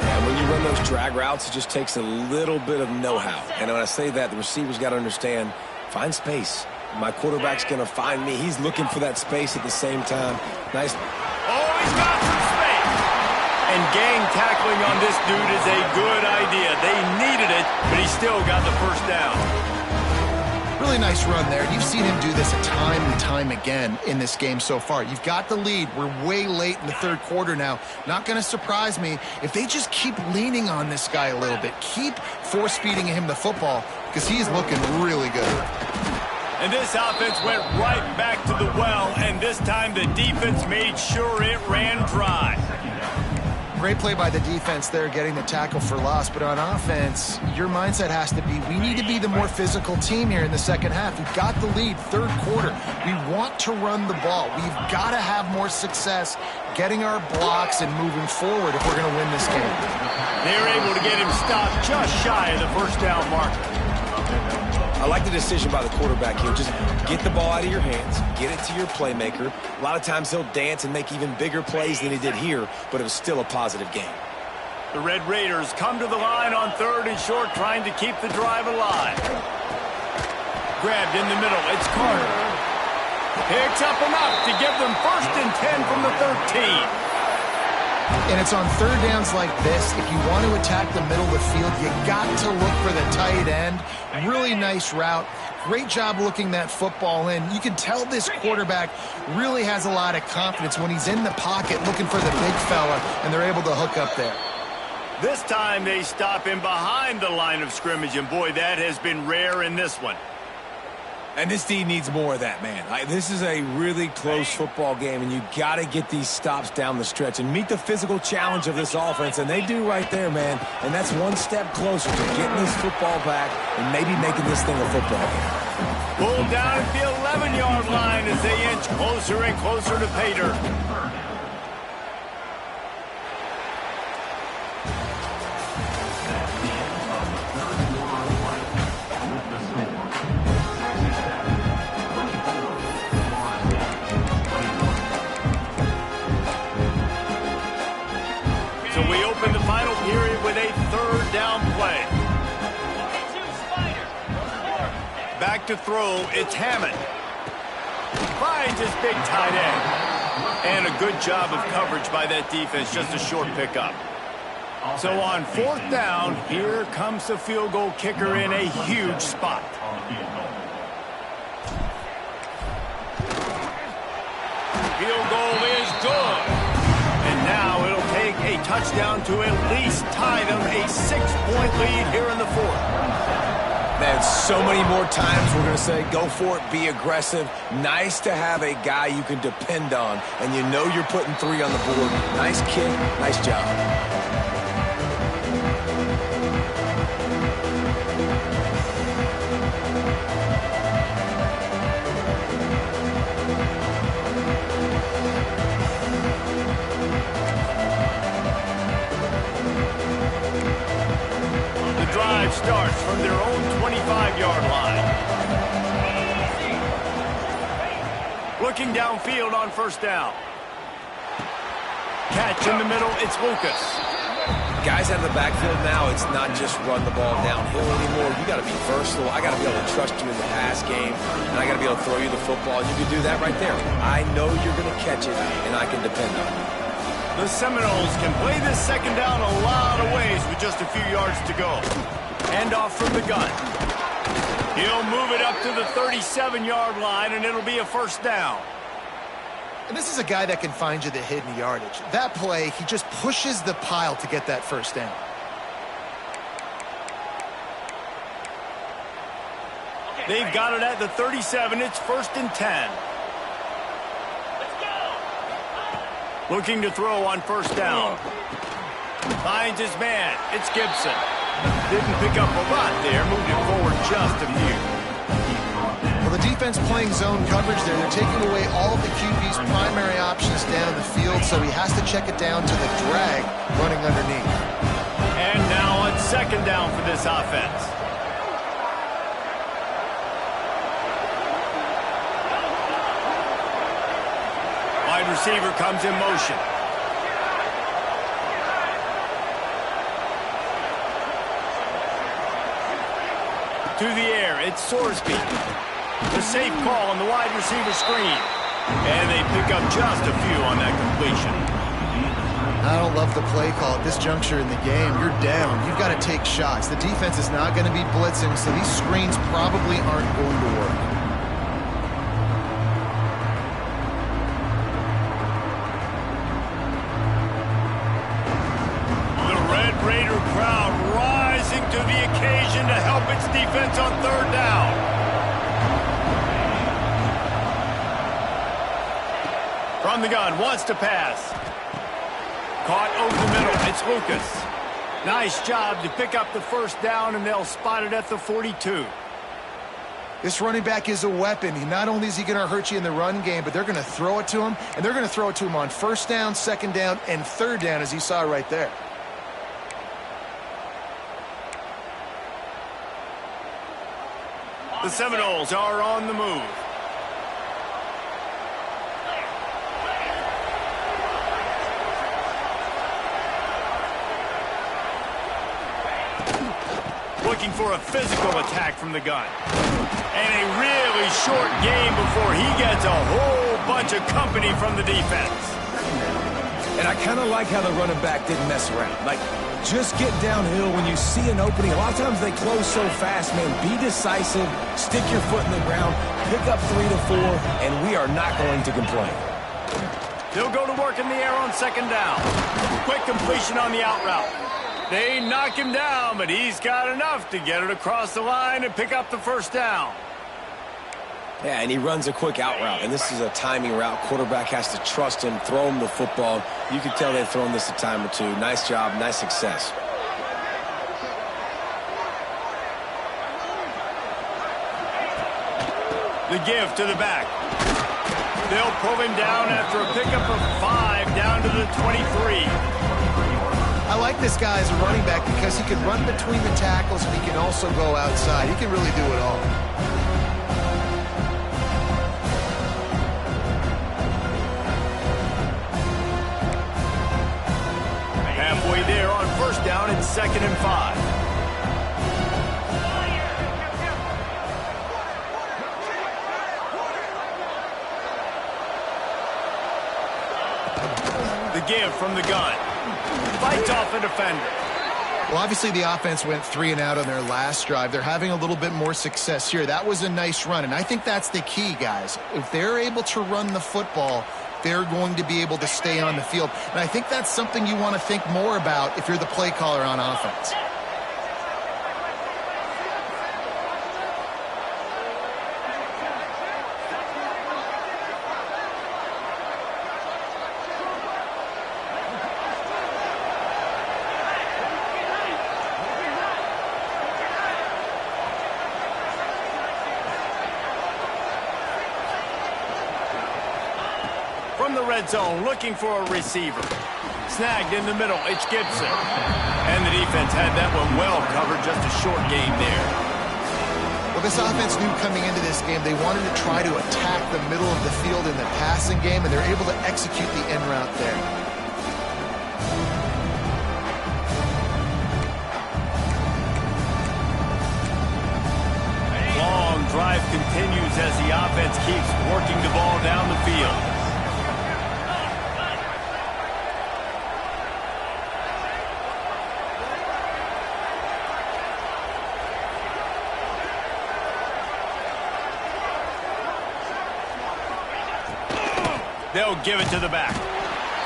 And when you run those drag routes, it just takes a little bit of know-how. And when I say that, the receiver's got to understand, find space. My quarterback's going to find me. He's looking for that space at the same time. Nice. Oh, he's got some space. And gang tackling on this dude is a good idea. They needed it, but he still got the first down. Really nice run there. You've seen him do this time and time again in this game so far. You've got the lead. We're way late in the third quarter now. Not going to surprise me if they just keep leaning on this guy a little bit. Keep force-feeding him the football because he's looking really good. And this offense went right back to the well, and this time the defense made sure it ran dry. Great play by the defense there, getting the tackle for loss. But on offense, your mindset has to be, we need to be the more physical team here in the second half. We've got the lead, third quarter. We want to run the ball. We've got to have more success getting our blocks and moving forward if we're going to win this game. They're able to get him stopped just shy of the first down mark. I like the decision by the quarterback here. Just get the ball out of your hands, get it to your playmaker. A lot of times he'll dance and make even bigger plays than he did here, but it was still a positive game. The Red Raiders come to the line on third and short, trying to keep the drive alive. Grabbed in the middle, it's Carter. Picks up enough to give them 1st and 10 from the 13. And it's on third downs like this. If you want to attack the middle of the field, you got to look for the tight end. Really nice route. Great job looking that football in. You can tell this quarterback really has a lot of confidence when he's in the pocket looking for the big fella, and they're able to hook up there. This time they stop him behind the line of scrimmage, and boy, that has been rare in this one. And this D needs more of that, man. This is a really close football game, and you got to get these stops down the stretch and meet the physical challenge of this offense, and they do right there, man. And that's one step closer to getting this football back and maybe making this thing a football game. Pulled down at the 11-yard line as they inch closer and closer to pay dirt. So we open the final period with a third down play. Back to throw, it's Hammond. Finds his big tight end. And a good job of coverage by that defense, just a short pickup. So on 4th down, here comes the field goal kicker in a huge spot. Field goal is good. And now it'll take a touchdown to at least tie them a 6-point lead here in the 4th. Man, so many more times we're going to say, go for it, be aggressive. Nice to have a guy you can depend on, and you know you're putting 3 on the board. Nice kick, nice job. Drive starts from their own 25-yard line. Looking downfield on 1st down. Catch in the middle, it's Lucas. Guys out of the backfield now, it's not just run the ball downhill anymore. You got to be versatile. I got to be able to trust you in the pass game, and I got to be able to throw you the football. You can do that right there. I know you're going to catch it, and I can depend on it. The Seminoles can play this second down a lot of ways with just a few yards to go. Hand off from the gun. He'll move it up to the 37-yard line, and it'll be a 1st down. And this is a guy that can find you the hidden yardage. That play, he just pushes the pile to get that 1st down. They've got it at the 37. It's 1st and 10. Looking to throw on first down. Finds his man. It's Gibson. Didn't pick up a lot there. Moved it forward just a few. Well, the defense playing zone coverage there. They're taking away all of the QB's primary options down the field, so he has to check it down to the drag running underneath. And now on second down for this offense. Wide receiver comes in motion. To the air, it's Sorsby. The safe call on the wide receiver screen. And they pick up just a few on that completion. I don't love the play call at this juncture in the game. You're down. You've got to take shots. The defense is not going to be blitzing, so these screens probably aren't going to work. The Red Raider crowd rising to the occasion to help its defense on third down. From the gun, wants to pass. Caught over the middle, it's Lucas. Nice job to pick up the first down, and they'll spot it at the 42. This running back is a weapon. Not only is he going to hurt you in the run game, but they're going to throw it to him, and they're going to throw it to him on first down, second down, and third down, as you saw right there. The Seminoles are on the move. Looking for a physical attack from the gun. And a really short game before he gets a whole bunch of company from the defense. And I kind of like how the running back didn't mess around. Like, just get downhill when you see an opening. A lot of times they close so fast, man. Be decisive, stick your foot in the ground, pick up 3 to 4, and we are not going to complain. They'll go to work in the air on second down. Quick completion on the out route. They knock him down, but he's got enough to get it across the line and pick up the first down. Yeah, and he runs a quick out route, and this is a timing route. Quarterback has to trust him, throw him the football. You can tell they've thrown this a time or two. Nice job, nice success. The give to the back. They'll pull him down after a pickup of 5 down to the 23. I like this guy as a running back because he can run between the tackles and he can also go outside. He can really do it all. Halfway there on first down, it's 2nd and 5. The give from the gun. Fights off a defender. Well, obviously the offense went 3 and out on their last drive. They're having a little bit more success here. That was a nice run, and I think that's the key, guys. If they're able to run the football, they're going to be able to stay on the field. And I think that's something you want to think more about if you're the play caller on offense. From the red zone, looking for a receiver. Snagged in the middle, it's Gibson. And the defense had that one well covered, just a short game there. Well, this offense knew coming into this game they wanted to try to attack the middle of the field in the passing game, and they're able to execute the en route there. Long drive continues as the offense keeps working the ball down the field. They'll give it to the back.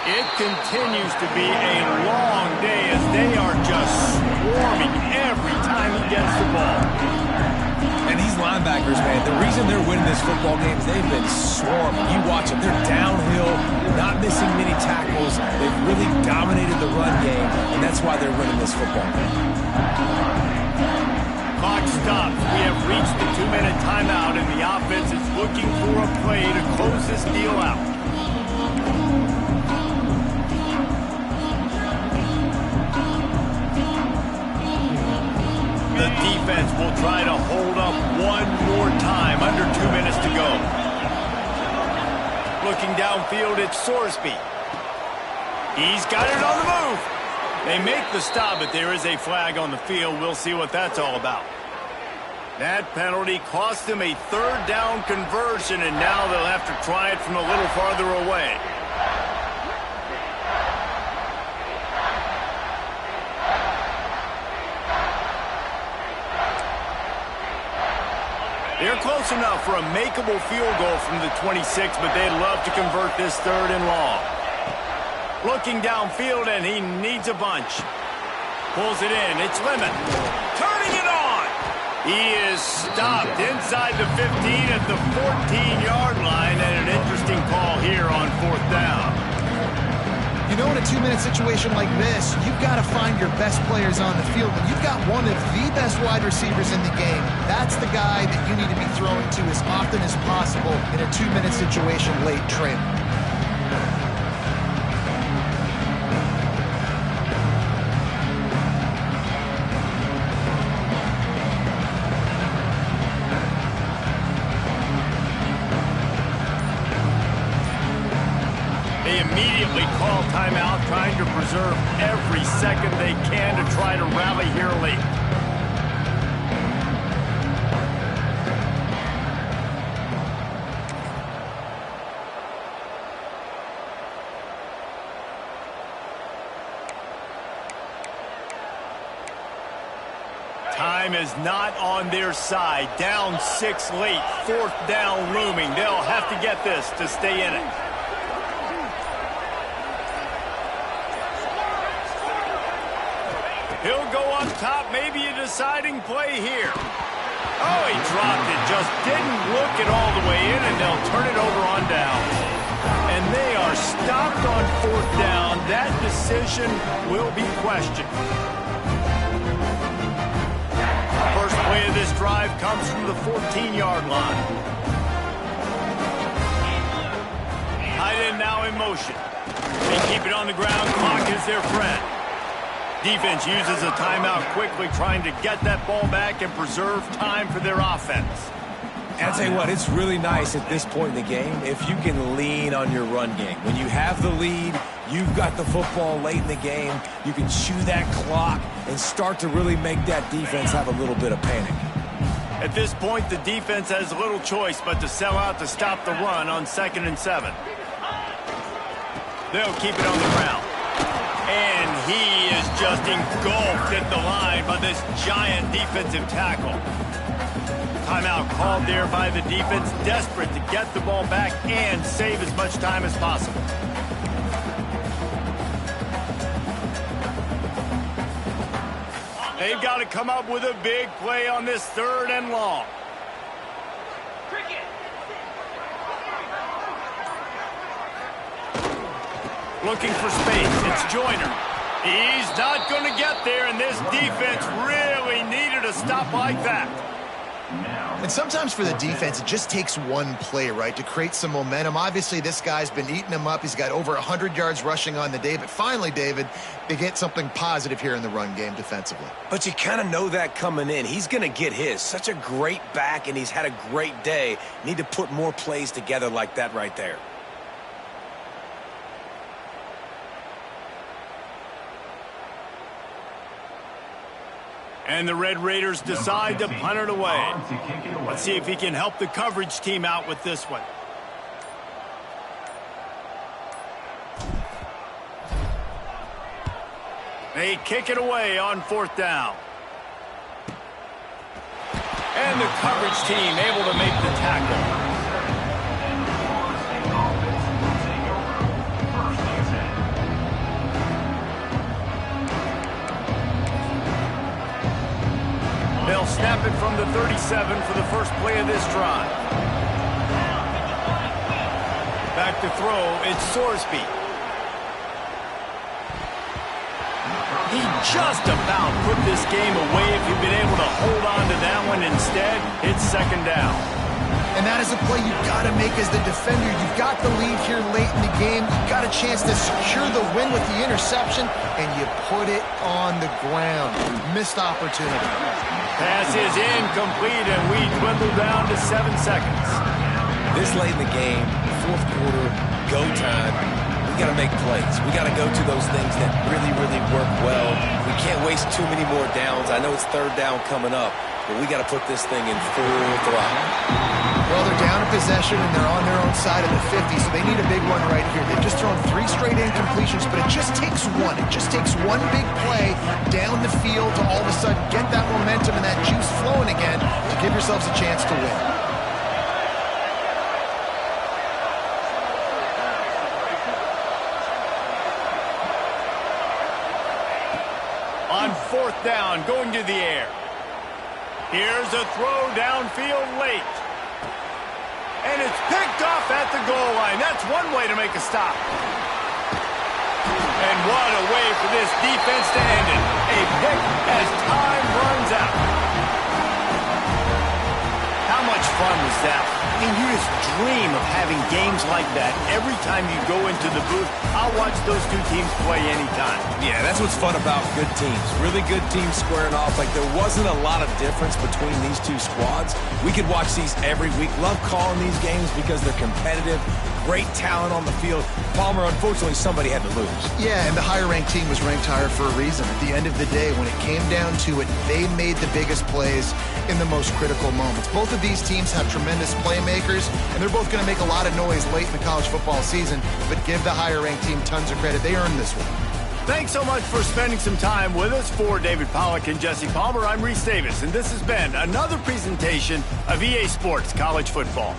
It continues to be a long day as they are just swarming every time he gets the ball. And these linebackers Packers, man, the reason they're winning this football game is they've been swarming. You watch them. They're downhill, not missing many tackles. They've really dominated the run game, and that's why they're winning this football game. Clock stops. We have reached the 2-minute timeout, and the offense is looking for a play to close this deal out. The defense will try to hold up one more time. Under 2 minutes to go. Looking downfield, it's Sorsby. He's got it on the move. They make the stop, but there is a flag on the field. We'll see what that's all about. That penalty cost them a third down conversion, and now they'll have to try it from a little farther away. They're close enough for a makeable field goal from the 26, but they'd love to convert this third and long. Looking downfield, and he needs a bunch. Pulls it in. It's Lemon. Turning it on. He is stopped inside the 15 at the 14-yard line, and an interesting call here on fourth down. You know, in a 2-minute situation like this, you've got to find your best players on the field. When you've got one of the best wide receivers in the game, that's the guy that you need to be throwing to as often as possible in a 2-minute situation late trailing. Immediately call timeout, trying to preserve every second they can to try to rally here late. Time is not on their side. Down 6 late, fourth down looming. They'll have to get this to stay in it. He'll go up top, maybe a deciding play here. Oh, he dropped it, just didn't look it all the way in, and they'll turn it over on down. And they are stopped on fourth down. That decision will be questioned. First play of this drive comes from the 14-yard line. Tight end now in motion. They keep it on the ground. Clock is their friend. Defense uses a timeout quickly, trying to get that ball back and preserve time for their offense. And I'll tell you what, it's really nice at this point in the game if you can lean on your run game. When you have the lead, you've got the football late in the game, you can chew that clock and start to really make that defense have a little bit of panic. At this point, the defense has little choice but to sell out to stop the run on 2nd and 7. They'll keep it on the ground. And he is just engulfed at the line by this giant defensive tackle. Timeout called there by the defense, desperate to get the ball back and save as much time as possible. They've got to come up with a big play on this third and long. Looking for space. It's Joyner. He's not going to get there, and this defense really needed a stop like that. And sometimes for the defense, it just takes one play, right, to create some momentum. Obviously, this guy's been eating them up. He's got over 100 yards rushing on the day. But finally, David, they get something positive here in the run game defensively. But you kind of know that coming in. He's going to get his. Such a great back, and he's had a great day. Need to put more plays together like that right there. And the Red Raiders decide to punt it away. Let's see if he can help the coverage team out with this one. They kick it away on fourth down. And the coverage team able to make the tackle. They'll snap it from the 37 for the first play of this drive. Back to throw, it's Sorsby. He just about put this game away if he'd been able to hold on to that one. Instead, it's second down. And that is a play you've got to make as the defender. You've got the lead here late in the game. You've got a chance to secure the win with the interception, and you put it on the ground. Missed opportunity. Pass is incomplete, and we dwindle down to 7 seconds. This late in the game, fourth quarter, go time, we got to make plays. We got to go to those things that really, really work well. We can't waste too many more downs. I know it's third down coming up, but we got to put this thing in full throttle. Well, they're down in possession, and they're on their own side of the 50, so they need a big one right here. They've just thrown 3 straight incompletions, but it just takes one. It just takes one big play down the field to all of a sudden get that momentum and that juice flowing again to give yourselves a chance to win. On fourth down, going to the air. Here's a throw downfield late. And it's picked off at the goal line. That's one way to make a stop. And what a way for this defense to end it. A pick as time runs out. How much fun was that? I mean, you just dream of having games like that. Every time you go into the booth, I'll watch those two teams play anytime. Yeah, that's what's fun about good teams. Really good teams squaring off. Like, there wasn't a lot of difference between these two squads. We could watch these every week. Love calling these games because they're competitive. Great talent on the field. Palmer, unfortunately, somebody had to lose. Yeah, and the higher-ranked team was ranked higher for a reason. At the end of the day, when it came down to it, they made the biggest plays in the most critical moments. Both of these teams have tremendous playmakers, and they're both going to make a lot of noise late in the college football season, but give the higher-ranked team tons of credit. They earned this one. Thanks so much for spending some time with us. For David Pollack and Jesse Palmer, I'm Reese Davis, and this has been another presentation of EA Sports College Football.